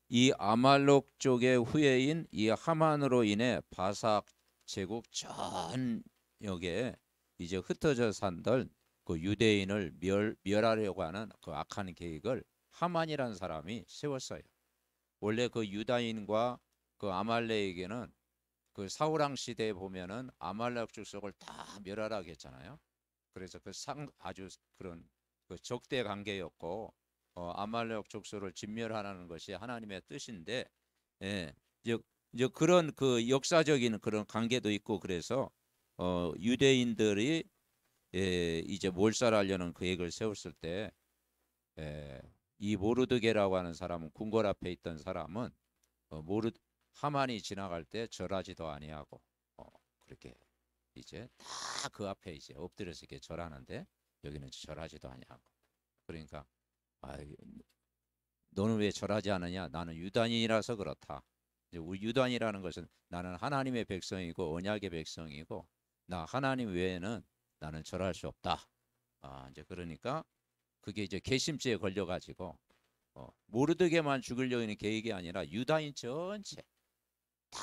이 아말렉 쪽의 후예인 이 하만으로 인해 바삭 제국 전역에 이제 흩어져 산들 그 유대인을 멸하려고 하는 그 악한 계획을 하만이라는 사람이 세웠어요. 원래 그 유다인과 그 아말렉에게는 그 사울왕 시대에 보면은 아말렉 족속을 다 멸하라고 했잖아요. 그래서 그 아주 그런 그 적대 관계였고 아말렉 족속을 진멸하라는 것이 하나님의 뜻인데 예, 이제 그런 그 역사적인 그런 관계도 있고 그래서 유대인들이 이제 몰살하려는 계획을 세웠을 때 예, 이 모르드게라고 하는 사람은 궁궐 앞에 있던 사람은 모르 하만이 지나갈 때 절하지도 아니하고 그렇게 이제 다 그 앞에 이제 엎드려서 이렇게 절하는데 여기는 절하지도 아니하고 그러니까 아, 너는 왜 절하지 않느냐? 나는 유다인이라서 그렇다. 이제 우리 유다인이라는 것은 나는 하나님의 백성이고 언약의 백성이고 나 하나님 외에는 나는 절할 수 없다. 이제 그러니까 그게 이제 개심죄에 걸려가지고 모르드게만 죽이려고 하는 계획이 아니라 유다인 전체 다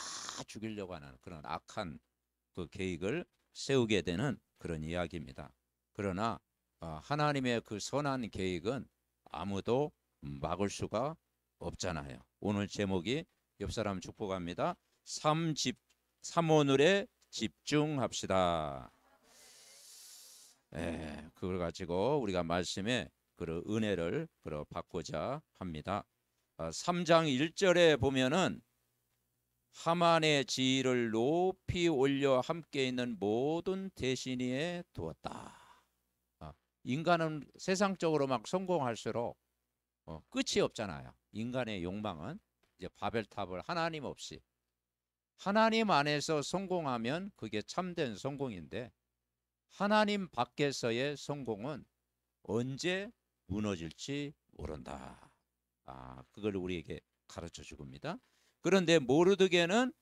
죽이려고 하는 그런 악한 그 계획을 세우게 되는 그런 이야기입니다. 그러나 하나님의 그 선한 계획은 아무도 막을 수가 없잖아요. 오늘 제목이 옆 사람 축복합니다. 삼오늘에 집중합시다. 그걸 가지고 우리가 말씀에 그 은혜를 받고자 합니다. 3장 1절에 보면은 하만의 지위를 높이 올려 함께 있는 모든 대신이에 두었다. 인간은 세상적으로 막 성공할수록 끝이 없잖아요. 인간의 욕망은 이제 바벨탑을 하나님 없이 하나님 안에서 성공하면 그게 참된 성공인데 하나님 밖에서의 성공은 언제 무너질지 모른다. 그걸 우리에게 가르쳐 주겁니다. 그런데 모르드게는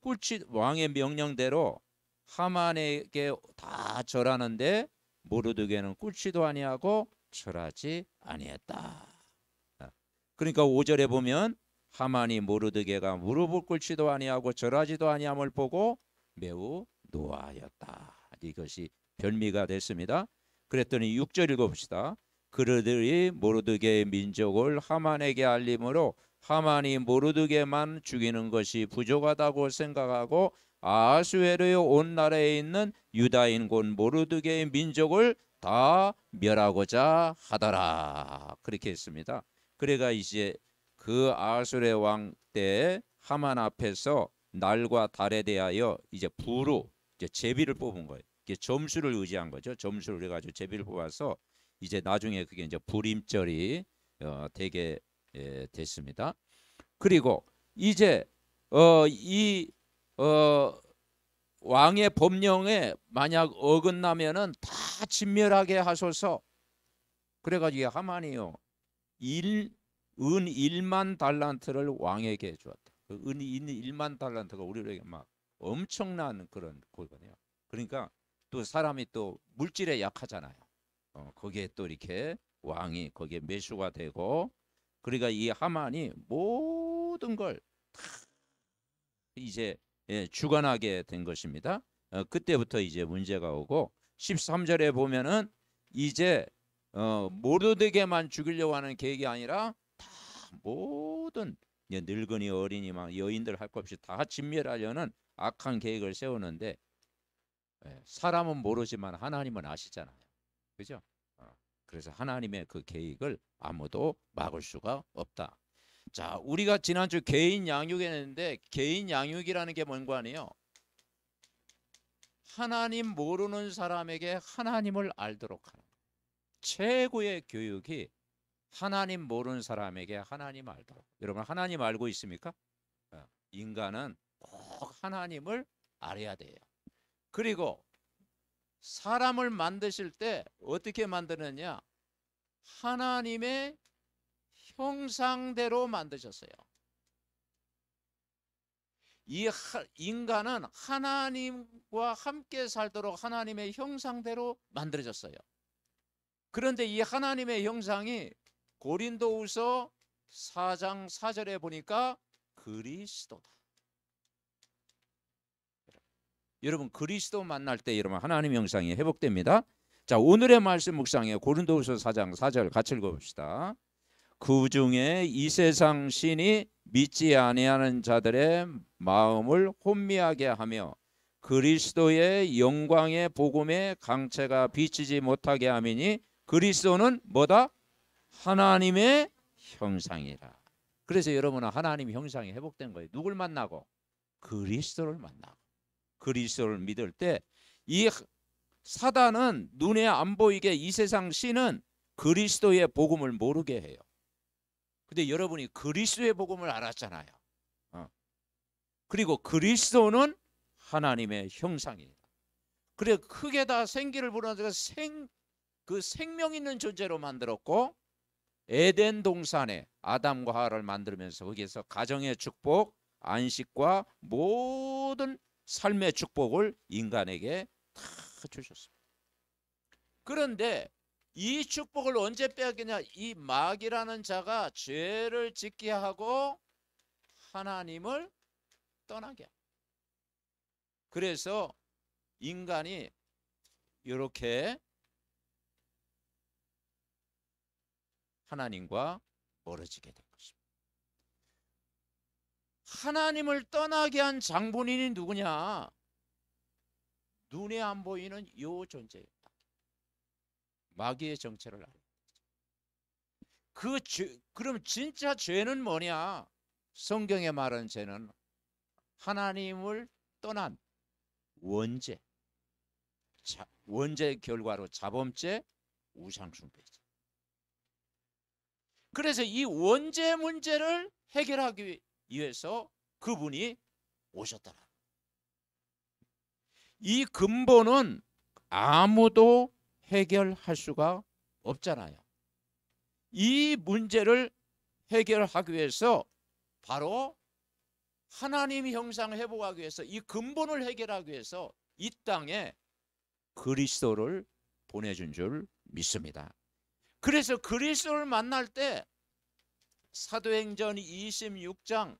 꿀치 왕의 명령대로 하만에게 다 절하는데 모르드게는 꿀치도 아니하고 절하지 아니했다. 그러니까 5절에 보면 하만이 모르드게가 무릎을 꿇지도 아니하고 절하지도 아니함을 보고 매우 노하였다. 이것이 별미가 됐습니다. 그랬더니 6절 읽어봅시다. 그들이 모르드게의 민족을 하만에게 알림으로 하만이 모르드게만 죽이는 것이 부족하다고 생각하고 아수에르의 온 나라에 있는 유다인 곧 모르드게의 민족을 다 멸하고자 하더라. 그렇게 했습니다. 그래가 이제 그 아수르 왕 때 하만 앞에서 날과 달에 대하여 이제 부로 이제 제비를 뽑은 거예요. 이게 점수를 의지한 거죠. 점수를 해가지고 제비를 뽑아서 이제 나중에 그게 이제 불임절이 되게 됐습니다. 그리고 이제 이 왕의 법령에 만약 어긋나면은 다 진멸하게 하소서. 그래가지고 하만이요 은 1만 달란트를 왕에게 주었다. 은 1만 달란트가 우리에게 막 엄청난 그런 거거든요. 그러니까 또 사람이 또 물질에 약하잖아요. 거기에 또 이렇게 왕이 거기에 매수가 되고 그러니까 이 하만이 모든 걸 이제 주관하게 된 것입니다. 그때부터 이제 문제가 오고 13절에 보면은 이제 모르드게만 죽이려고 하는 계획이 아니라 다 모든 늙은이 어린이 막 여인들 할 것 없이 다 진멸하려는 악한 계획을 세우는데 사람은 모르지만 하나님은 아시잖아요. 그죠? 그래서 하나님의 그 계획을 아무도 막을 수가 없다. 자, 우리가 지난주 개인 양육했는데 개인 양육이라는 게 뭔가 아니에요. 하나님 모르는 사람에게 하나님을 알도록 하는 최고의 교육이 하나님 모르는 사람에게 하나님 알도록. 여러분 하나님 알고 있습니까? 인간은 꼭 하나님을 알아야 돼요. 그리고 사람을 만드실 때 어떻게 만드느냐? 하나님의 형상대로 만드셨어요. 이 인간은 하나님과 함께 살도록 하나님의 형상대로 만들어졌어요. 그런데 이 하나님의 형상이 고린도후서 4장 4절에 보니까 그리스도다. 여러분 그리스도 만날 때 여러분 하나님 형상이 회복됩니다. 자, 오늘의 말씀 묵상에 고린도후서 4장 4절 같이 읽어봅시다. 그 중에 이 세상 신이 믿지 아니하는 자들의 마음을 혼미하게 하며 그리스도의 영광의 복음의 강체가 비치지 못하게 함이니 그리스도는 뭐다? 하나님의 형상이라. 그래서 여러분은 하나님 형상이 회복된 거예요. 누굴 만나고? 그리스도를 만나고. 그리스도를 믿을 때 이 사단은 눈에 안 보이게 이 세상 신은 그리스도의 복음을 모르게 해요. 근데 여러분이 그리스도의 복음을 알았잖아요. 그리고 그리스도는 하나님의 형상이에요. 그래 크게 다 생기를 불어넣어서 그 생명 있는 존재로 만들었고 에덴 동산에 아담과 하와를 만들면서 거기에서 가정의 축복, 안식과 모든 삶의 축복을 인간에게 다 주셨습니다. 그런데 이 축복을 언제 빼앗기냐? 이 마귀라는 자가 죄를 짓게 하고 하나님을 떠나게. 그래서 인간이 이렇게 하나님과 멀어지게 된 것입니다. 하나님을 떠나게 한 장본인이 누구냐? 눈에 안 보이는 요 존재였다. 마귀의 정체를 알아야 되죠. 그럼 진짜 죄는 뭐냐? 성경에 말하는 죄는 하나님을 떠난 원죄, 원죄의 결과로 자범죄, 우상숭배죄. 그래서 이 원죄 문제를 해결하기 위해서 그분이 오셨더라. 이 근본은 아무도 해결할 수가 없잖아요. 이 문제를 해결하기 위해서 바로 하나님 형상을 회복하기 위해서 이 근본을 해결하기 위해서 이 땅에 그리스도를 보내준 줄 믿습니다. 그래서 그리스도를 만날 때 사도행전 26장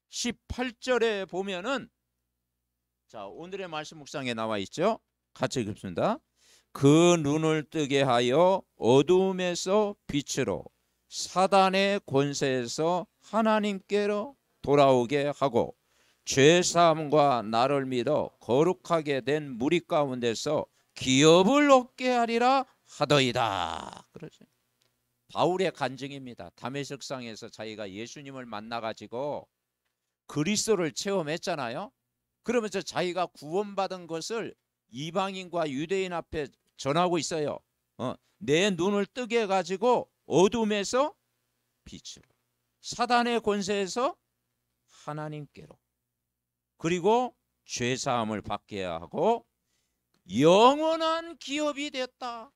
18절에 보면은 자, 오늘의 말씀 묵상에 나와 있죠. 같이 읽습니다. 그 눈을 뜨게 하여 어두움에서 빛으로 사단의 권세에서 하나님께로 돌아오게 하고 죄사함과 나를 믿어 거룩하게 된 무리 가운데서 기업을 얻게 하리라 하더이다. 그러죠. 바울의 간증입니다. 다메섹상에서 자기가 예수님을 만나가지고 그리스도를 체험했잖아요. 그러면서 자기가 구원받은 것을 이방인과 유대인 앞에 전하고 있어요. 내 눈을 뜨게 해가지고 어둠에서 빛으로 사단의 권세에서 하나님께로 그리고 죄사함을 받게 하고 영원한 기업이 됐다.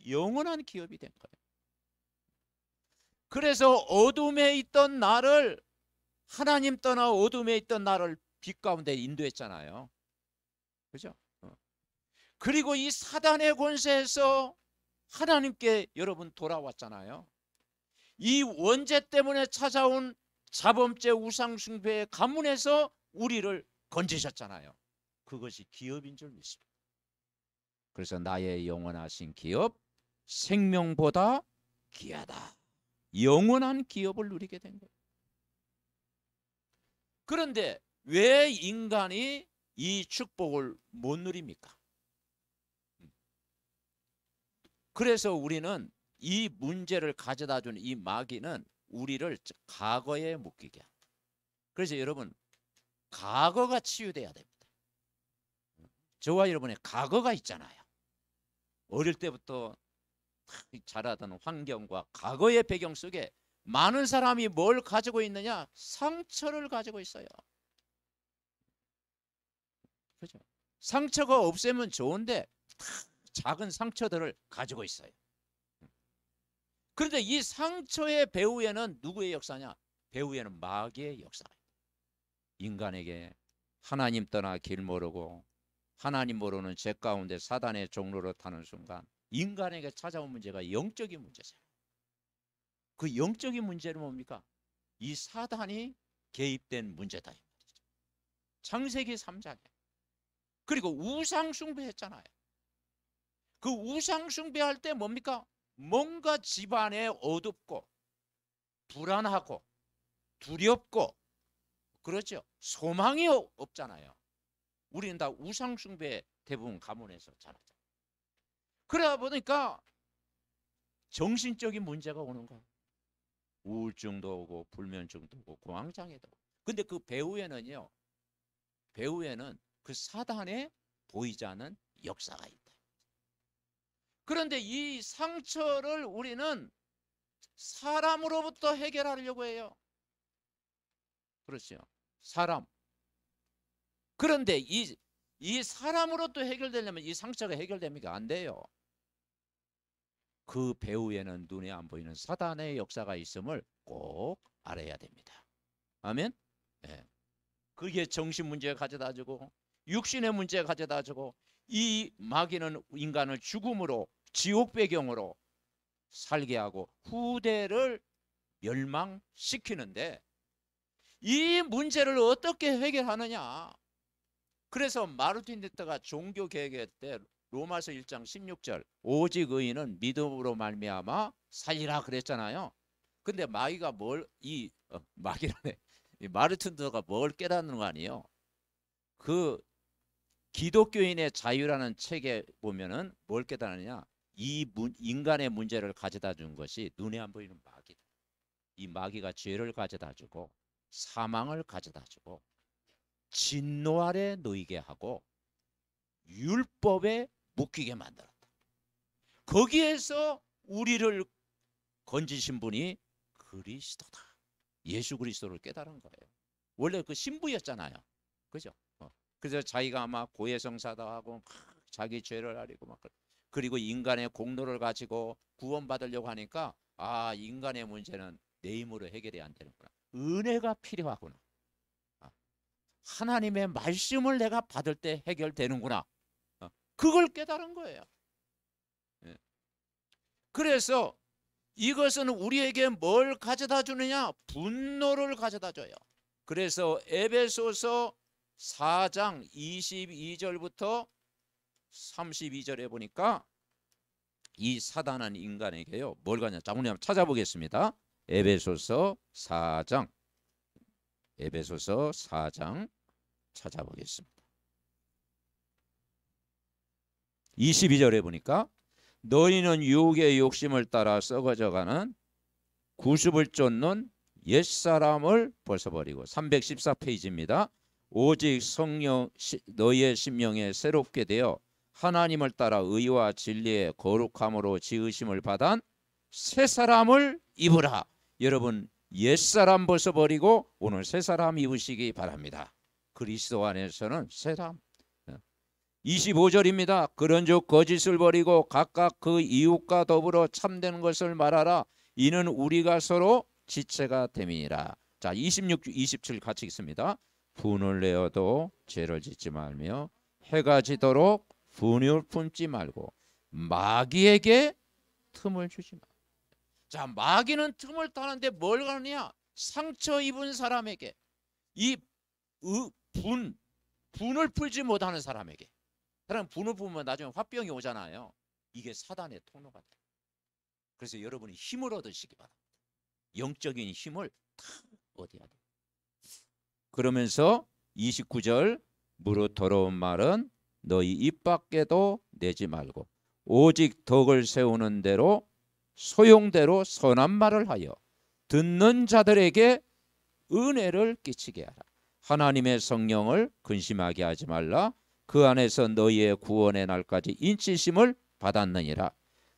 영원한 기업이 된 거예요. 그래서 어둠에 있던 나를 하나님 떠나 어둠에 있던 나를 빛 가운데 인도했잖아요. 그죠? 그리고 이 사단의 권세에서 하나님께 여러분 돌아왔잖아요. 이 원죄 때문에 찾아온 자범죄 우상숭배의 가문에서 우리를 건지셨잖아요. 그것이 기업인 줄 믿습니다. 그래서 나의 영원하신 기업 생명보다 귀하다. 영원한 기업을 누리게 된 거예요. 그런데 왜 인간이 이 축복을 못 누립니까? 그래서 우리는 이 문제를 가져다 준 이 마귀는 우리를 과거에 묶이게 합니다. 그래서 여러분 과거가 치유돼야 됩니다. 저와 여러분의 과거가 있잖아요. 어릴 때부터 자라던 환경과 과거의 배경 속에 많은 사람이 뭘 가지고 있느냐? 상처를 가지고 있어요. 그렇죠? 상처가 없애면 좋은데 작은 상처들을 가지고 있어요. 그런데 이 상처의 배후에는 누구의 역사냐? 배후에는 마귀의 역사예요. 인간에게 하나님 떠나 길 모르고 하나님 모르는 죄 가운데 사단의 종로로 타는 순간 인간에게 찾아온 문제가 영적인 문제잖아요. 그 영적인 문제는 뭡니까? 이 사단이 개입된 문제다. 창세기 3장에. 그리고 우상 숭배했잖아요. 그 우상 숭배할 때 뭡니까? 뭔가 집안에 어둡고 불안하고 두렵고 그렇죠. 소망이 없잖아요. 우리는 다 우상 숭배 대부분 가문에서 자랐잖아요. 그러다 보니까 정신적인 문제가 오는 거예요. 우울증도 오고 불면증도 오고 공황장애도 오고. 근데 그 배후에는요. 배후에는 그 사단에 보이지 않는 역사가 있다. 그런데 이 상처를 우리는 사람으로부터 해결하려고 해요. 그렇죠. 사람. 그런데 이 사람으로부터 해결되려면 이 상처가 해결됩니까? 안 돼요. 그 배후에는 눈에 안 보이는 사단의 역사가 있음을 꼭 알아야 됩니다. 아멘? 네. 그게 정신 문제에 가져다 주고 육신의 문제에 가져다 주고 이 마귀는 인간을 죽음으로 지옥 배경으로 살게 하고 후대를 멸망시키는데 이 문제를 어떻게 해결하느냐. 그래서 마르틴 루터가 종교개혁 때 로마서 1장 16절 오직 의인은 믿음으로 말미암아 살리라 그랬잖아요. 근데 마귀가 마귀라네. 이 마르틴 루터가 뭘 깨닫는 거 아니에요? 그 기독교인의 자유라는 책에 보면은 뭘 깨닫느냐? 인간의 문제를 가져다 준 것이 눈에 안 보이는 마귀다. 이 마귀가 죄를 가져다 주고 사망을 가져다 주고 진노 아래 놓이게 하고 율법에 묶이게 만들었다. 거기에서 우리를 건지신 분이 그리스도다. 예수 그리스도를 깨달은 거예요. 원래 그 신부였잖아요. 그죠? 그래서 자기가 아마 고해성사도 하고 막 자기 죄를 아리고 막 그리고 인간의 공로를 가지고 구원받으려고 하니까 아, 인간의 문제는 내 힘으로 해결이 안 되는구나. 은혜가 필요하구나. 하나님의 말씀을 내가 받을 때 해결되는구나. 그걸 깨달은 거예요. 그래서 이것은 우리에게 뭘 가져다 주느냐? 분노를 가져다 줘요. 그래서 에베소서 4장 22절부터 32절에 보니까 이 사단한 인간에게요. 뭘 가냐? 자, 우리 한번 찾아보겠습니다. 에베소서 4장 찾아보겠습니다. 22절에 보니까 너희는 유혹의 욕심을 따라 썩어져가는 구습을 쫓는 옛사람을 벗어버리고 314페이지입니다. 오직 성령 너희의 심령에 새롭게 되어 하나님을 따라 의와 진리의 거룩함으로 지으심을 받은 새 사람을 입으라. 여러분 옛사람 벗어버리고 오늘 새 사람 입으시기 바랍니다. 그리스도 안에서는 새 사람. 25절입니다. 그런즉 거짓을 버리고 각각 그 이웃과 더불어 참된 것을 말하라. 이는 우리가 서로 지체가 됨이니라. 자, 26, 27 같이 읽습니다. 분을 내어도 죄를 짓지 말며 해가 지도록 분을 품지 말고 마귀에게 틈을 주지 마. 자, 마귀는 틈을 타는데 뭘 하느냐? 상처 입은 사람에게 이 분을 풀지 못하는 사람에게. 사람 분을 풀면 나중에 화병이 오잖아요. 이게 사단의 통로가 돼요. 그래서 여러분이 힘을 얻으시기 바랍니다. 영적인 힘을 다 얻어야 돼요. 그러면서 29절 무릇 더러운 말은 너희 입 밖에도 내지 말고 오직 덕을 세우는 대로 소용대로 선한 말을 하여 듣는 자들에게 은혜를 끼치게 하라. 하나님의 성령을 근심하게 하지 말라. 그 안에서 너희의 구원의 날까지 인치심을 받았느니라.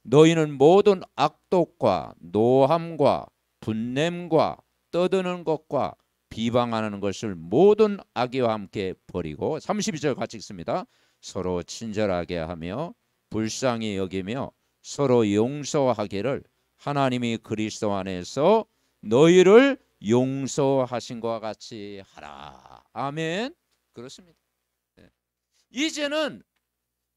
너희는 모든 악독과 노함과 분냄과 떠드는 것과 비방하는 것을 모든 악의와 함께 버리고 32절 같이 읽습니다. 서로 친절하게 하며 불쌍히 여기며 서로 용서하기를 하나님이 그리스도 안에서 너희를 용서하신 것과 같이 하라. 아멘. 그렇습니다. 이제는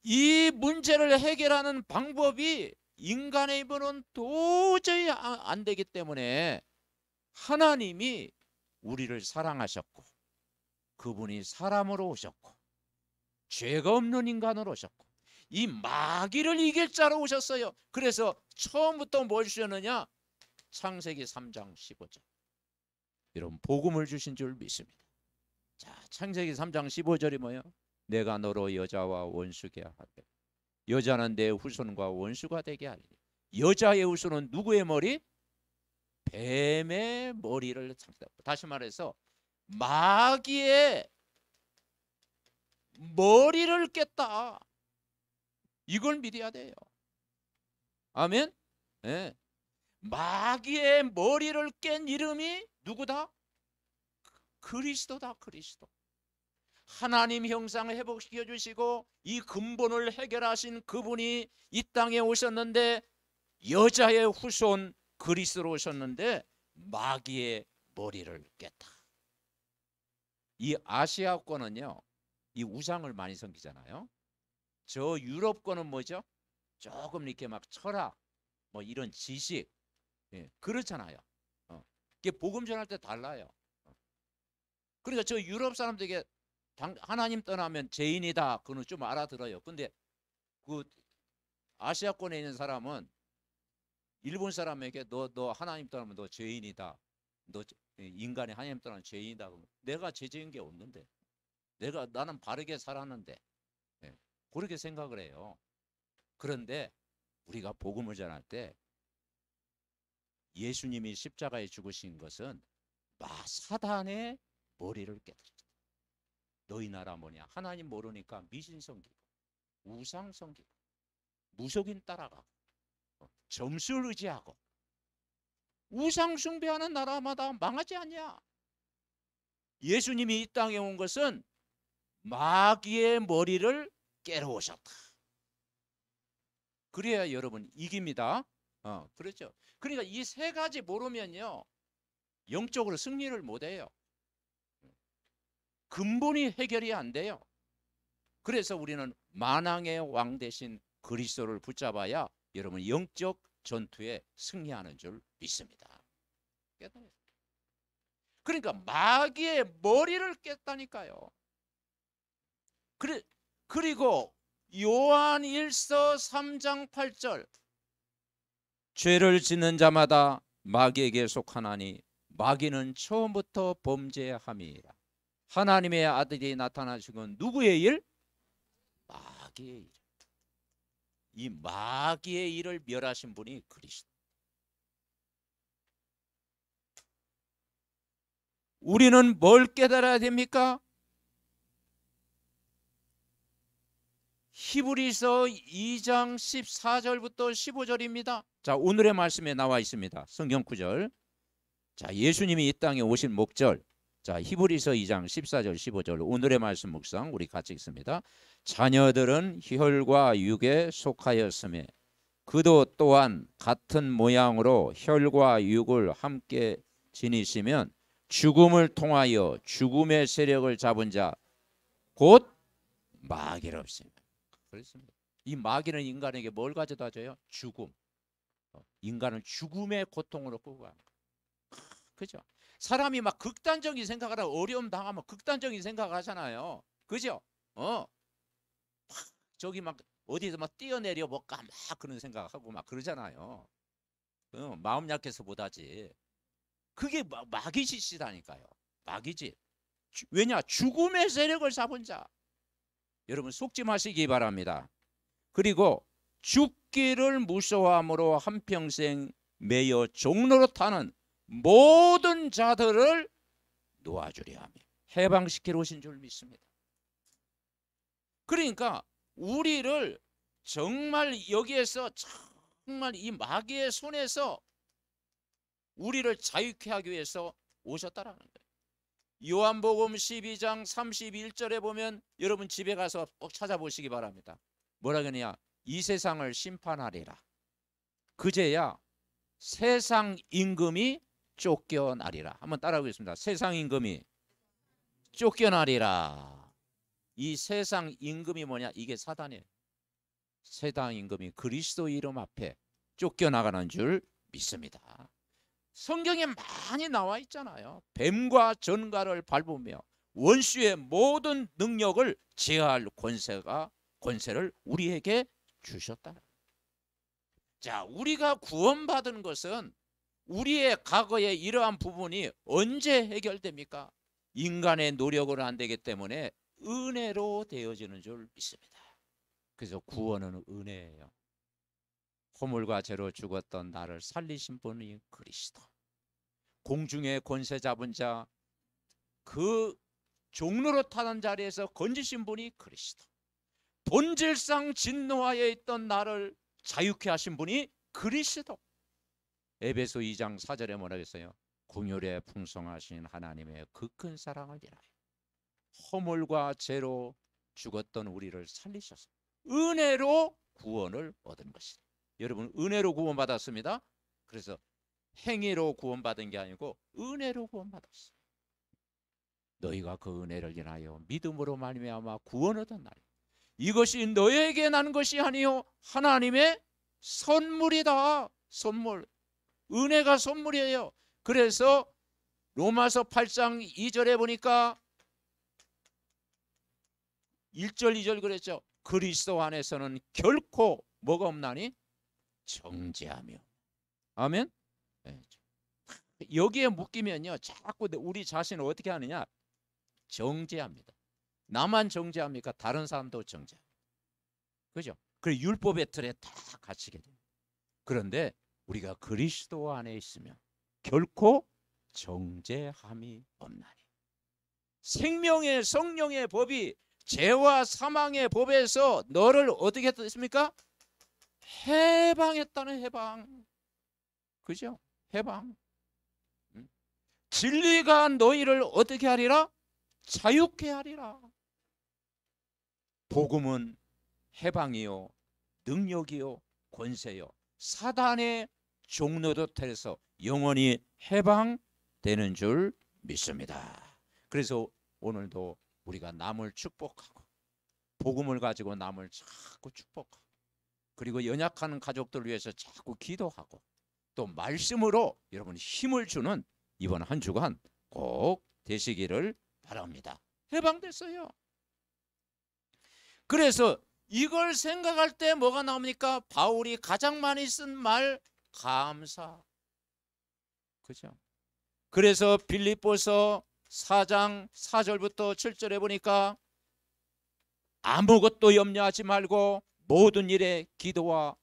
이 문제를 해결하는 방법이 인간의 힘으로는 도저히 안 되기 때문에 하나님이 우리를 사랑하셨고 그분이 사람으로 오셨고 죄가 없는 인간으로 오셨고 이 마귀를 이길 자로 오셨어요. 그래서 처음부터 뭘 주셨느냐? 창세기 3장 15절. 이런 복음을 주신 줄 믿습니다. 자, 창세기 3장 15절이 뭐예요? 내가 너로 여자와 원수게 하되 여자는 내 후손과 원수가 되게 하리니. 여자의 후손은 누구의 머리? 뱀의 머리를 상대하고. 다시 말해서 마귀의 머리를 깼다. 이걸 믿어야 돼요. 아멘. 네. 마귀의 머리를 깬 이름이 누구다? 그리스도다. 그리스도. 하나님 형상을 회복시켜 주시고 이 근본을 해결하신 그분이 이 땅에 오셨는데 여자의 후손 그리스도로 오셨는데 마귀의 머리를 깼다. 이 아시아권은요, 이 우상을 많이 섬기잖아요. 저 유럽권은 뭐죠? 조금 이렇게 막 철학, 뭐 이런 지식, 그렇잖아요. 이게 복음 전할 때 달라요. 그러니까 저 유럽 사람들에게 하나님 떠나면 죄인이다, 그거는 좀 알아들어요. 근데 그 아시아권에 있는 사람은 일본 사람에게 너 하나님 떠나면 너 죄인이다, 너 인간이 하나님 떠나면 죄인이다. 내가 죄 지은 게 없는데, 나는 바르게 살았는데, 그렇게 생각을 해요. 그런데 우리가 복음을 전할 때 예수님이 십자가에 죽으신 것은 사단의 머리를 깨뜨렸다. 너희 나라 뭐냐? 하나님 모르니까 미신 섬기고 우상 섬기고 무속인 따라가고 점수를 의지하고 우상 숭배하는 나라마다 망하지 않냐? 예수님이 이 땅에 온 것은 마귀의 머리를 깨러 오셨다. 그래야 여러분 이깁니다. 그렇죠. 그러니까 이 세 가지 모르면요, 영적으로 승리를 못해요. 근본이 해결이 안 돼요. 그래서 우리는 만왕의 왕 대신 그리스도를 붙잡아야 여러분 영적 전투에 승리하는 줄 믿습니다. 그러니까 마귀의 머리를 깼다니까요. 그리고 요한 1서 3장 8절, 죄를 짓는 자마다 마귀에게 속하나니 마귀는 처음부터 범죄함이라. 하나님의 아들이 나타나신 건 누구의 일? 마귀의 일. 이 마귀의 일을 멸하신 분이 그리스도. 우리는 뭘 깨달아야 됩니까? 히브리서 2장 14절부터 15절입니다. 자, 오늘의 말씀에 나와 있습니다. 성경 구절. 자, 예수님이 이 땅에 오신 목절. 자, 히브리서 2장 14절 15절 오늘의 말씀 묵상 우리 같이 읽습니다. 자녀들은 혈과 육에 속하였으며 그도 또한 같은 모양으로 혈과 육을 함께 지니시면 죽음을 통하여 죽음의 세력을 잡은 자 곧 마귀롭습니다. 그렇습니다. 이 마귀는 인간에게 뭘 가져다 줘요? 죽음. 인간을 죽음의 고통으로 끌고 가는 거예요. 그죠? 사람이 막 극단적인 생각을 하고 어려움 당하면 극단적인 생각을 하잖아요. 그죠? 저기 막 어디서 막 뛰어내려 볼까 막 그런 생각하고 막 그러잖아요. 마음 약해서 못하지. 그게 마귀짓이라니까요. 마귀짓. 왜냐? 죽음의 세력을 잡은 자. 여러분 속지 마시기 바랍니다. 그리고 죽기를 무서워함으로 한평생 매여 종노릇하는 모든 자들을 놓아주려 하며 해방시키러 오신 줄 믿습니다. 그러니까 우리를 정말 여기에서 정말 이 마귀의 손에서 우리를 자유케 하기 위해서 오셨다라는 거예요. 요한복음 12장 31절에 보면 여러분 집에 가서 꼭 찾아보시기 바랍니다. 뭐라 그러냐? 이 세상을 심판하리라. 그제야 세상 임금이 쫓겨나리라. 한번 따라하겠습니다. 세상 임금이 쫓겨나리라. 이 세상 임금이 뭐냐? 이게 사단이에요. 세당 임금이 그리스도 이름 앞에 쫓겨나가는 줄 믿습니다. 성경에 많이 나와 있잖아요. 뱀과 전갈을 밟으며 원수의 모든 능력을 제어할 권세를 우리에게 주셨다. 자, 우리가 구원받은 것은 우리의 과거의 이러한 부분이 언제 해결됩니까? 인간의 노력으로 안 되기 때문에 은혜로 되어지는 줄 믿습니다. 그래서 구원은 은혜예요. 허물과 죄로 죽었던 나를 살리신 분이 그리스도. 공중의 권세 잡은 자, 그 종로로 타는 자리에서 건지신 분이 그리스도. 본질상 진노하에 있던 나를 자유케 하신 분이 그리스도. 에베소 2장 4절에 뭐라 했어요? 긍휼에 풍성하신 하나님의 그 큰 사랑을 인하여 허물과 죄로 죽었던 우리를 살리셔서 은혜로 구원을 얻은 것이다. 여러분, 은혜로 구원받았습니다. 그래서 행위로 구원받은 게 아니고 은혜로 구원받았어요. 너희가 그 은혜를 인하여 믿음으로 말미암아 구원 얻은 날, 이것이 너에게 난 것이 아니요 하나님의 선물이다. 선물. 은혜가 선물이에요. 그래서 로마서 8장 2절에 보니까 1절 2절 그랬죠. 그리스도 안에서는 결코 뭐가 없나니? 정죄하며. 아멘. 네. 여기에 묶이면요 자꾸 우리 자신을 어떻게 하느냐? 정죄합니다. 나만 정죄합니까? 다른 사람도 정죄합니다. 그죠? 그래 율법의 틀에 다 갇히게 됩니다. 그런데 우리가 그리스도 안에 있으면 결코 정죄함이 없나니. 생명의 성령의 법이 죄와 사망의 법에서 너를 어떻게 했습니까? 해방했다는 해방. 그죠? 해방. 진리가 너희를 어떻게 하리라? 자유케 하리라. 복음은 해방이요 능력이요 권세요 사단의 종노릇에서 영원히 해방되는 줄 믿습니다. 그래서 오늘도 우리가 남을 축복하고 복음을 가지고 남을 자꾸 축복하고 그리고 연약한 가족들을 위해서 자꾸 기도하고 또 말씀으로 여러분 힘을 주는 이번 한 주간 꼭 되시기를 바랍니다. 해방됐어요. 그래서 이걸 생각할 때 뭐가 나옵니까? 바울이 가장 많이 쓴 말 감사. 그죠? 그래서 빌립보서 4장 4절부터 7절에 보니까 아무것도 염려하지 말고 모든 일에 기도와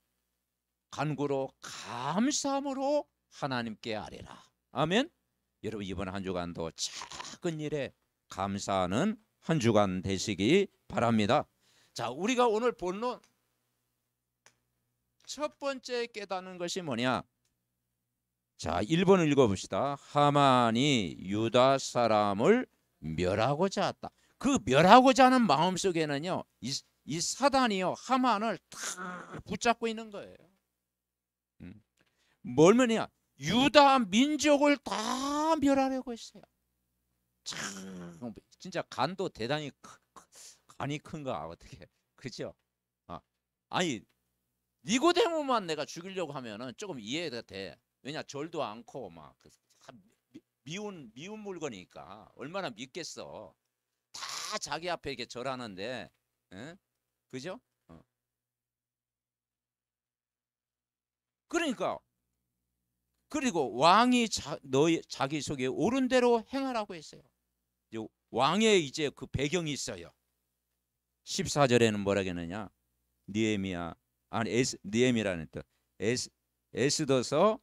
간구로 감사함으로 하나님께 아뢰라. 아멘. 여러분 이번 한 주간도 작은 일에 감사하는 한 주간 되시기 바랍니다. 자, 우리가 오늘 본론 첫 번째 깨닫는 것이 뭐냐? 자, 1번을 읽어봅시다. 하만이 유다 사람을 멸하고자 했다. 그 멸하고자 하는 마음속에는요 이 사단이요 하만을 다 붙잡고 있는 거예요. 뭘 멸하냐? 유다 민족을 다 멸하려고 했어요. 참 진짜 간도 대단히 간이 큰가 어떻게 그죠? 아니 니고데모만 내가 죽이려고 하면은 조금 이해가 돼. 왜냐 절도 않고 막 미운 물거니까 얼마나 믿겠어. 다 자기 앞에 이렇게 절하는데, 에? 그죠? 그러니까 그리고 왕이 자기 속에 옳은 대로 행하라고 했어요. 왕의 이제 그 배경이 있어요. 14절에는 뭐라 했느냐? 느헤미라는 뜻. 에스더서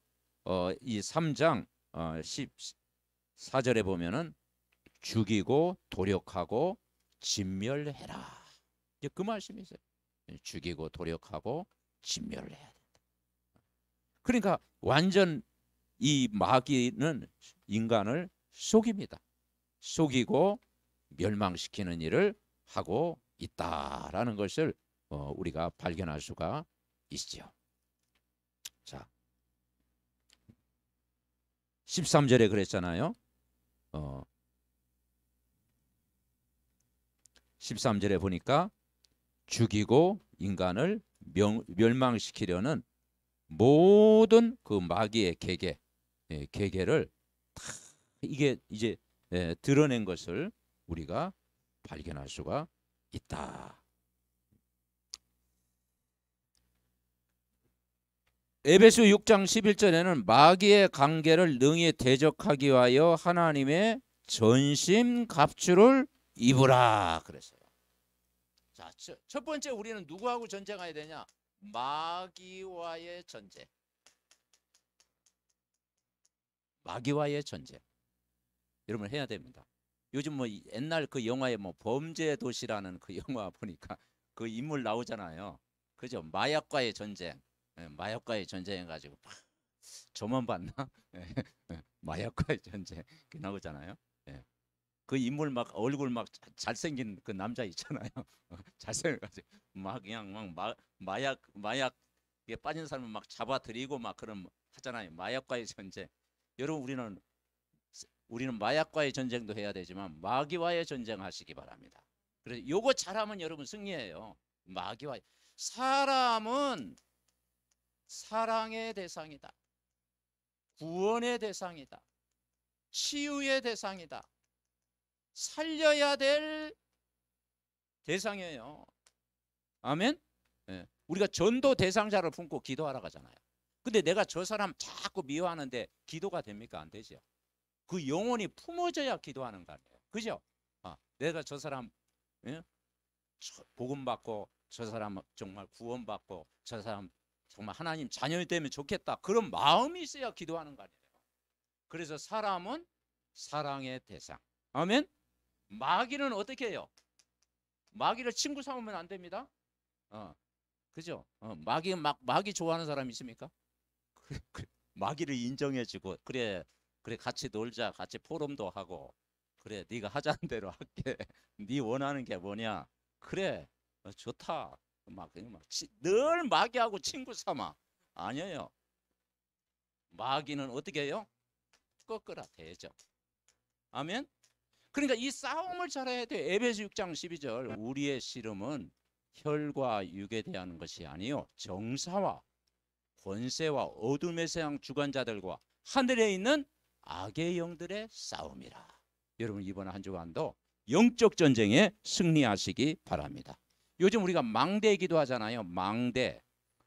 이 3장 14절에 보면은 죽이고 도력하고 진멸해라. 이제 그 말씀이 있어요. 죽이고 도력하고 진멸을 해야 된다. 그러니까 완전 이 마귀는 인간을 속입니다. 속이고 멸망시키는 일을 하고 있다라는 것을 우리가 발견할 수가 있죠. 자, 13절에 그랬잖아요. 13절에 보니까 죽이고 인간을 멸망시키려는 모든 그 마귀의 계계, 계계를 다 이게 이제 드러낸 것을 우리가 발견할 수가 있다. 에베소 6장 11절에는 마귀의 관계를 능히 대적하기 위하여 하나님의 전심갑주를 입으라 그랬어요. 자, 첫 번째 우리는 누구하고 전쟁해야 되냐? 마귀와의 전쟁. 마귀와의 전쟁. 여러분 해야 됩니다. 요즘 뭐 옛날 그 영화에 뭐 범죄 도시라는 그 영화 보니까 그 인물 나오잖아요. 그죠? 마약과의 전쟁. 마약과의 전쟁 해가지고 저만 봤나? 마약과의 전쟁 그 나오잖아요. 그 인물 막 얼굴 막 잘생긴 그 남자 있잖아요. 잘생겨가지고 막 그냥 막 마약에 빠진 사람을 막 잡아들이고 막 그런 하잖아요. 마약과의 전쟁. 여러분 우리는 마약과의 전쟁도 해야 되지만 마귀와의 전쟁하시기 바랍니다. 그래서 요거 잘하면 여러분 승리해요. 마귀와 사람은 사랑의 대상이다. 구원의 대상이다. 치유의 대상이다. 살려야 될 대상이에요. 아멘. 우리가 전도 대상자를 품고 기도하러 가잖아요. 근데 내가 저 사람 자꾸 미워하는데 기도가 됩니까? 안 되죠. 그 영혼이 품어져야 기도하는 거 아니에요. 그죠? 내가 저 사람 복음 받고 저 사람 정말 구원 받고 저 사람 정말 하나님 자녀이 되면 좋겠다. 그런 마음이 있어야 기도하는 거 아니에요. 그래서 사람은 사랑의 대상. 아멘. 마귀는 어떻게 해요? 마귀를 친구 삼으면 안 됩니다. 그죠? 마귀 좋아하는 사람 있습니까? 마귀를 인정해주고 그래 같이 놀자, 같이 포럼도 하고 그래 네가 하자는 대로 할게. 네 원하는 게 뭐냐? 그래 좋다. 늘 마귀하고 친구 삼아. 아니에요. 마귀는 어떻게 해요? 꺾으라 대죠. 아멘. 그러니까 이 싸움을 잘해야 돼. 에베소 6장 12절 우리의 씨름은 혈과 육에 대한 것이 아니요 정사와 권세와 어둠의 세상 주관자들과 하늘에 있는 악의 영들의 싸움이라. 여러분 이번 한 주간도 영적 전쟁에 승리하시기 바랍니다. 요즘 우리가 망대 기도하잖아요. 망대.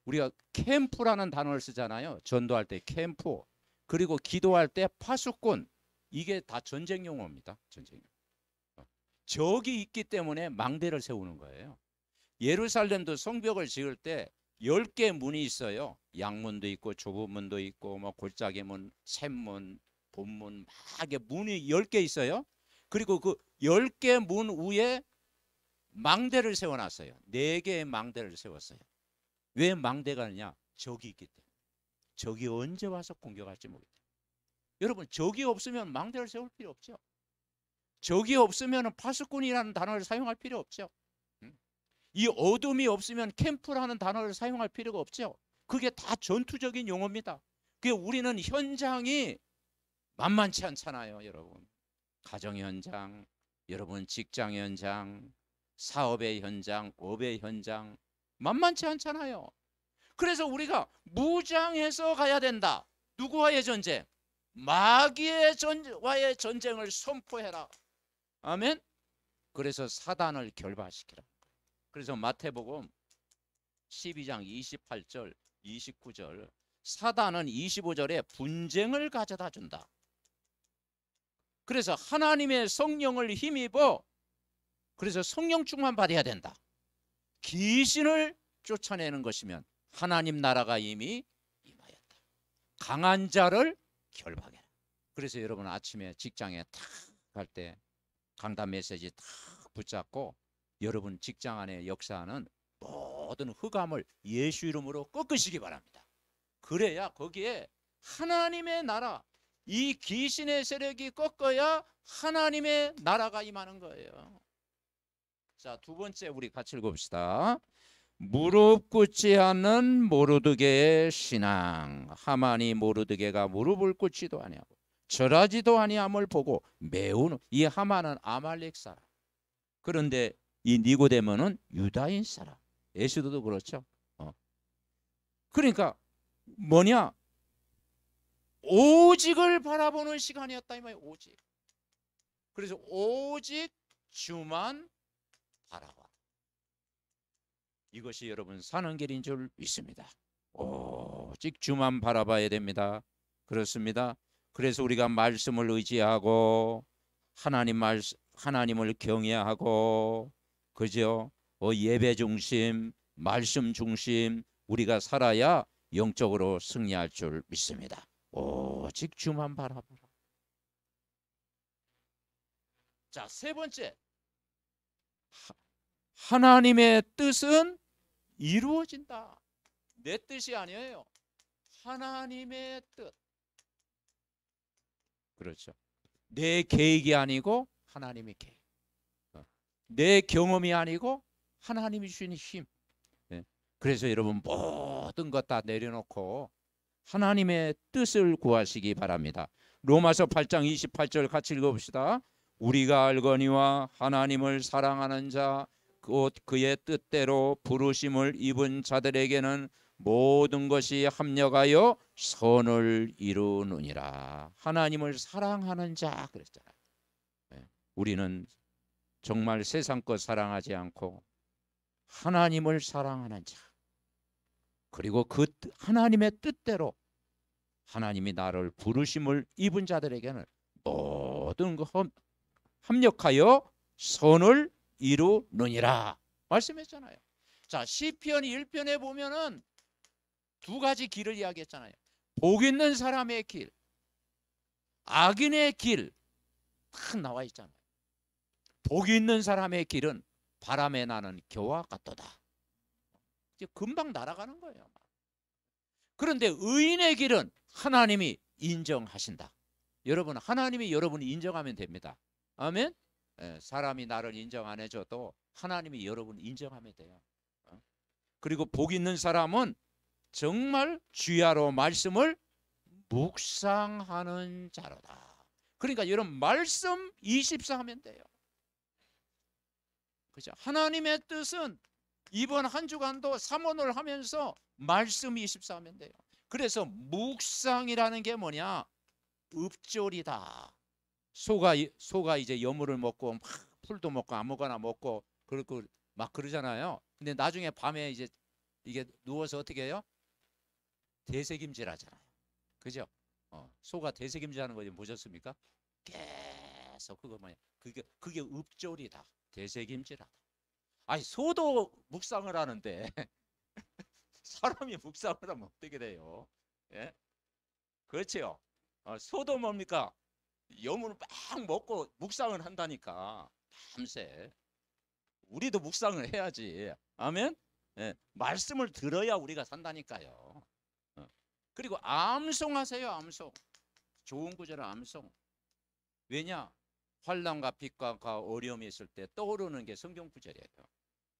우리가 캠프라는 단어를 쓰잖아요. 전도할 때 캠프. 그리고 기도할 때 파수꾼. 이게 다 전쟁 용어입니다. 전쟁 용어. 적이 있기 때문에 망대를 세우는 거예요. 예루살렘도 성벽을 지을 때 10개 문이 있어요. 양문도 있고 좁은 문도 있고 뭐 골짜기 문, 샘문, 본문 막 문이 10개 있어요. 그리고 그 10개 문 위에 망대를 세워놨어요. 4개의 망대를 세웠어요. 왜 망대가 있냐? 적이 있기 때문에. 적이 언제 와서 공격할지 모르기 때문에. 여러분 적이 없으면 망대를 세울 필요 없죠. 적이 없으면 파수꾼이라는 단어를 사용할 필요 없죠. 이 어둠이 없으면 캠프라는 단어를 사용할 필요가 없죠. 그게 다 전투적인 용어입니다. 그게 우리는 현장이 만만치 않잖아요. 여러분 가정 현장, 여러분 직장 현장, 사업의 현장, 업의 현장 만만치 않잖아요. 그래서 우리가 무장해서 가야 된다. 누구와의 전쟁? 마귀의 와의 전쟁을 선포해라. 아멘. 그래서 사단을 결박시키라. 그래서 마태복음 12장 28절 29절 사단은 25절에 분쟁을 가져다 준다. 그래서 하나님의 성령을 힘입어 그래서 성령 충만 받아야 된다. 귀신을 쫓아내는 것이면 하나님 나라가 이미 임하였다. 강한 자를 결박해라. 그래서 여러분 아침에 직장에 탁 갈 때 강단 메시지 탁 붙잡고 여러분 직장 안에 역사하는 모든 흑암을 예수 이름으로 꺾으시기 바랍니다. 그래야 거기에 하나님의 나라, 이 귀신의 세력이 꺾어야 하나님의 나라가 임하는 거예요. 자, 두 번째 우리 같이 읽어봅시다. 무릎 꿇지 않는 모르드게의 신앙. 하만이 모르드게가 무릎을 꿇지도 아니하고 절하지도 아니함을 보고 매우 이 하만은 아말렉 사람. 그런데 이 니고데모는 유다인 사람. 에스더도 그렇죠. 그러니까 뭐냐? 오직을 바라보는 시간이었다 이 말이에요. 오직. 그래서 오직 주만 바라봐. 이것이 여러분 사는 길인 줄 믿습니다. 오직 주만 바라봐야 됩니다. 그렇습니다. 그래서 우리가 말씀을 의지하고 하나님을 경외하고, 그죠? 예배 중심, 말씀 중심 우리가 살아야 영적으로 승리할 줄 믿습니다. 오직 주만 바라봐라. 자, 세 번째, 하나님의 뜻은 이루어진다. 내 뜻이 아니에요. 하나님의 뜻. 그렇죠. 내 계획이 아니고 하나님의 계획. 내 경험이 아니고 하나님이 주신 힘. 그래서 여러분 모든 것 다 내려놓고 하나님의 뜻을 구하시기 바랍니다. 로마서 8장 28절 같이 읽어봅시다. 우리가 알거니와 하나님을 사랑하는 자 곧 그의 뜻대로 부르심을 입은 자들에게는 모든 것이 합력하여 선을 이루느니라. 하나님을 사랑하는 자 그랬잖아요. 우리는 정말 세상 것 사랑하지 않고 하나님을 사랑하는 자, 그리고 그 하나님의 뜻대로 하나님이 나를 부르심을 입은 자들에게는 모든 것 합력하여 선을 이루느니라 말씀했잖아요. 자, 시편 1편에 보면은 두 가지 길을 이야기했잖아요. 복 있는 사람의 길, 악인의 길 딱 나와 있잖아요. 복 있는 사람의 길은 바람에 나는 겨와 같도다. 이제 금방 날아가는 거예요. 그런데 의인의 길은 하나님이 인정하신다. 여러분, 하나님이 여러분을 인정하면 됩니다. 아멘. 사람이 나를 인정 안 해줘도 하나님이 여러분을 인정하면 돼요. 그리고 복 있는 사람은 정말 주야로 말씀을 묵상하는 자로다. 그러니까 여러분 말씀 24 하면 돼요. 그죠? 하나님의 뜻은 이번 한 주간도 삼원을 하면서 말씀 24 하면 돼요. 그래서 묵상이라는 게 뭐냐? 읍졸이다. 소가 이제 여물을 먹고 막 풀도 먹고 아무거나 먹고 그렇고 막 그러잖아요. 근데 나중에 밤에 이제 이게 누워서 어떻게 해요? 대새김질하잖아요. 그죠? 소가 대새김질하는 거 좀 보셨습니까? 계속 그거 뭐냐? 그게 읍졸이다. 대새김질하다. 아니 소도 묵상을 하는데 사람이 묵상을 하면 어떻게 돼요? 예? 그렇죠. 소도 뭡니까? 여물을 막 먹고 묵상을 한다니까 밤새. 우리도 묵상을 해야지. 아멘. 예, 말씀을 들어야 우리가 산다니까요. 그리고 암송하세요. 암송. 좋은 구절은 암송. 왜냐? 환난과 빚과 어려움이 있을 때 떠오르는 게 성경 구절이에요.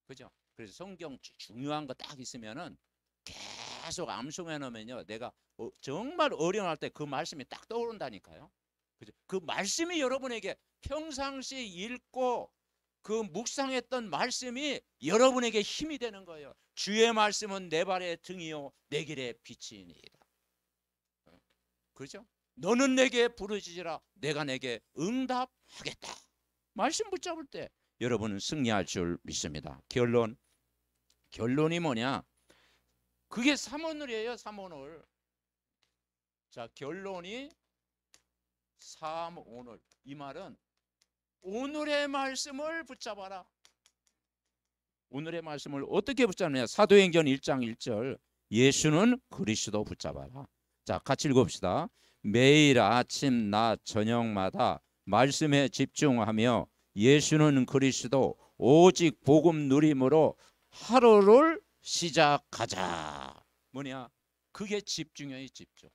그죠? 그래서 성경 중요한 거 딱 있으면은 계속 암송해 놓으면요, 내가 정말 어려워할 때 그 말씀이 딱 떠오른다니까요. 그죠? 그 말씀이 여러분에게 평상시 읽고 그 묵상했던 말씀이 여러분에게 힘이 되는 거예요. 주의 말씀은 내 발의 등이요 내 길의 빛이니이다. 그죠? 너는 내게 부르짖으라 내가 내게 응답하겠다. 말씀 붙잡을 때 여러분은 승리할 줄 믿습니다. 결론이 뭐냐? 그게 삼오늘이에요. 삼오늘. 자, 결론이 삼오늘. 이 말은 오늘의 말씀을 붙잡아라. 오늘의 말씀을 어떻게 붙잡느냐? 사도행전 1장 1절 예수는 그리스도 붙잡아라. 자, 같이 읽읍시다. 매일 아침 낮 저녁마다 말씀에 집중하며 예수는 그리스도 오직 복음 누림으로 하루를 시작하자. 뭐냐? 그게 집중이에요. 집중.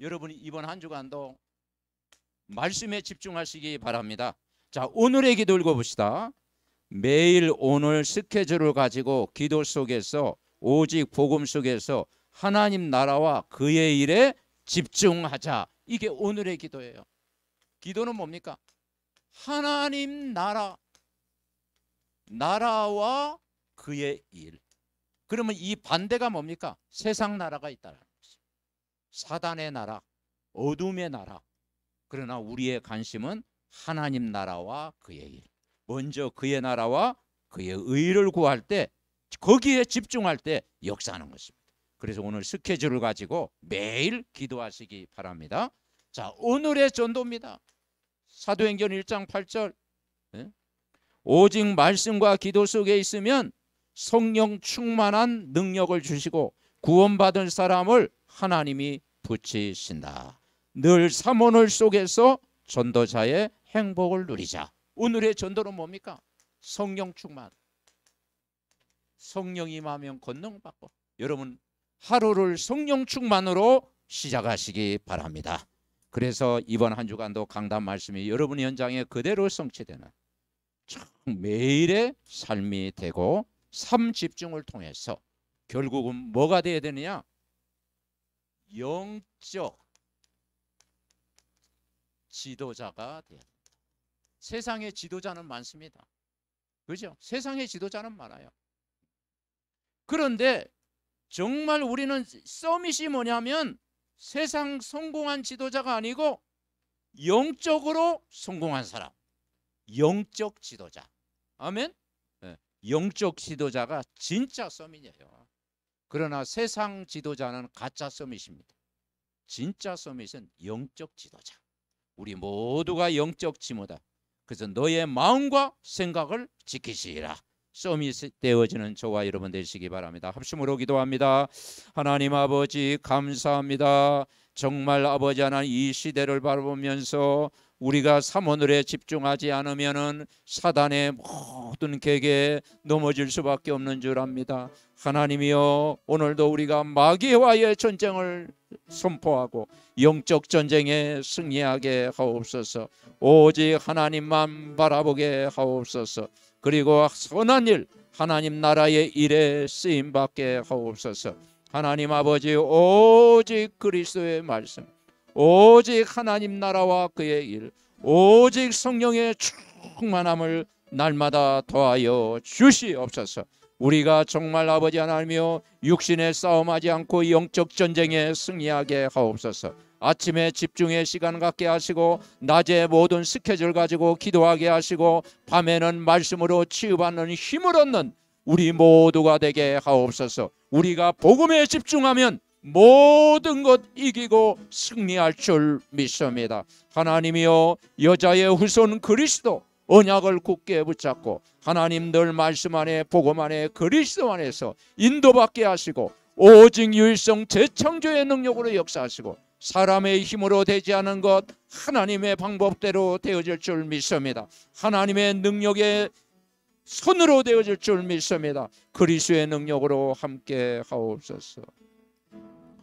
여러분이 이번 한 주간도 말씀에 집중하시기 바랍니다. 자, 오늘의 기도 읽어봅시다. 매일 오늘 스케줄을 가지고 기도 속에서 오직 복음 속에서 하나님 나라와 그의 일에 집중하자. 이게 오늘의 기도예요. 기도는 뭡니까? 하나님 나라와 그의 일. 그러면 이 반대가 뭡니까? 세상 나라가 있다는 것이죠. 사단의 나라, 어둠의 나라. 그러나 우리의 관심은 하나님 나라와 그의 일. 먼저 그의 나라와 그의 의를 구할 때, 거기에 집중할 때 역사하는 것입니다. 그래서 오늘 스케줄을 가지고 매일 기도하시기 바랍니다. 자, 오늘의 전도입니다. 사도행전 1장 8절. 오직 말씀과 기도 속에 있으면 성령 충만한 능력을 주시고 구원받은 사람을 하나님이 붙이신다. 늘 사모늘 속에서 전도자의 행복을 누리자. 오늘의 전도는 뭡니까? 성령 충만. 성령이 임하면 권능받고. 여러분 하루를 성령 충만으로 시작하시기 바랍니다. 그래서 이번 한 주간도 강단 말씀이 여러분 현장에 그대로 성취되는 참 매일의 삶이 되고, 삶 집중을 통해서 결국은 뭐가 되어야 되느냐? 영적 지도자가 되어야 됩니다. 세상에 지도자는 많습니다. 그죠? 세상에 지도자는 많아요. 그런데 정말 우리는 서밋이 뭐냐면 세상 성공한 지도자가 아니고 영적으로 성공한 사람, 영적 지도자. 아멘. 영적 지도자가 진짜 서밋이에요. 그러나 세상 지도자는 가짜 서밋입니다. 진짜 서밋은 영적 지도자. 우리 모두가 영적 지도자. 그래서 너의 마음과 생각을 지키시라. 서밋이 되어지는 저와 여러분 되시기 바랍니다. 합심으로 기도합니다. 하나님 아버지 감사합니다. 정말 아버지 하나님 이 시대를 바라보면서 우리가 사모늘에 집중하지 않으면은 사단의 모든 계계에 넘어질 수밖에 없는 줄 압니다. 하나님이여, 오늘도 우리가 마귀와의 전쟁을 선포하고 영적 전쟁에 승리하게 하옵소서. 오직 하나님만 바라보게 하옵소서. 그리고 선한 일, 하나님 나라의 일에 쓰임받게 하옵소서. 하나님 아버지, 오직 그리스도의 말씀, 오직 하나님 나라와 그의 일, 오직 성령의 충만함을 날마다 더하여 주시옵소서. 우리가 정말 아버지 하나님이여 육신의 싸움하지 않고 영적 전쟁에 승리하게 하옵소서. 아침에 집중의 시간 갖게 하시고 낮에 모든 스케줄 가지고 기도하게 하시고 밤에는 말씀으로 치유받는 힘을 얻는 우리 모두가 되게 하옵소서. 우리가 복음에 집중하면 모든 것 이기고 승리할 줄 믿습니다. 하나님이여, 여자의 후손 그리스도 언약을 굳게 붙잡고 하나님 늘 말씀 안에 복음 안에 그리스도 안에서 인도받게 하시고 오직 유일성 재창조의 능력으로 역사하시고 사람의 힘으로 되지 않은 것 하나님의 방법대로 되어질 줄 믿습니다. 하나님의 능력의 손으로 되어질 줄 믿습니다. 그리스도의 능력으로 함께 하옵소서.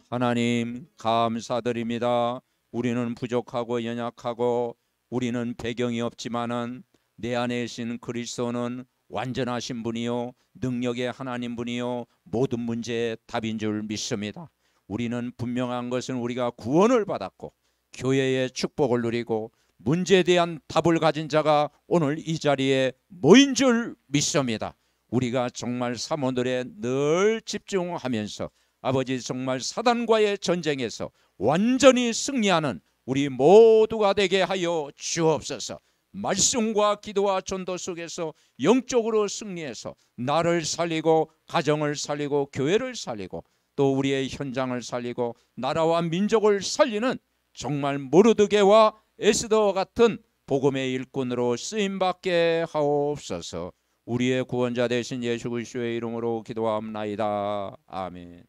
하나님 감사드립니다. 우리는 부족하고 연약하고 우리는 배경이 없지만은 내 안에 계신 그리스도는 완전하신 분이요 능력의 하나님 분이요 모든 문제의 답인 줄 믿습니다. 우리는 분명한 것은 우리가 구원을 받았고 교회의 축복을 누리고 문제에 대한 답을 가진 자가 오늘 이 자리에 모인 줄 믿습니다. 우리가 정말 사모들에 늘 집중하면서 아버지 정말 사단과의 전쟁에서 완전히 승리하는 우리 모두가 되게 하여 주옵소서. 말씀과 기도와 전도 속에서 영적으로 승리해서 나를 살리고 가정을 살리고 교회를 살리고 또 우리의 현장을 살리고 나라와 민족을 살리는 정말 모르드게와 에스더와 같은 복음의 일꾼으로 쓰임받게 하옵소서. 우리의 구원자 되신 예수 그리스도의 이름으로 기도합나이다. 아멘.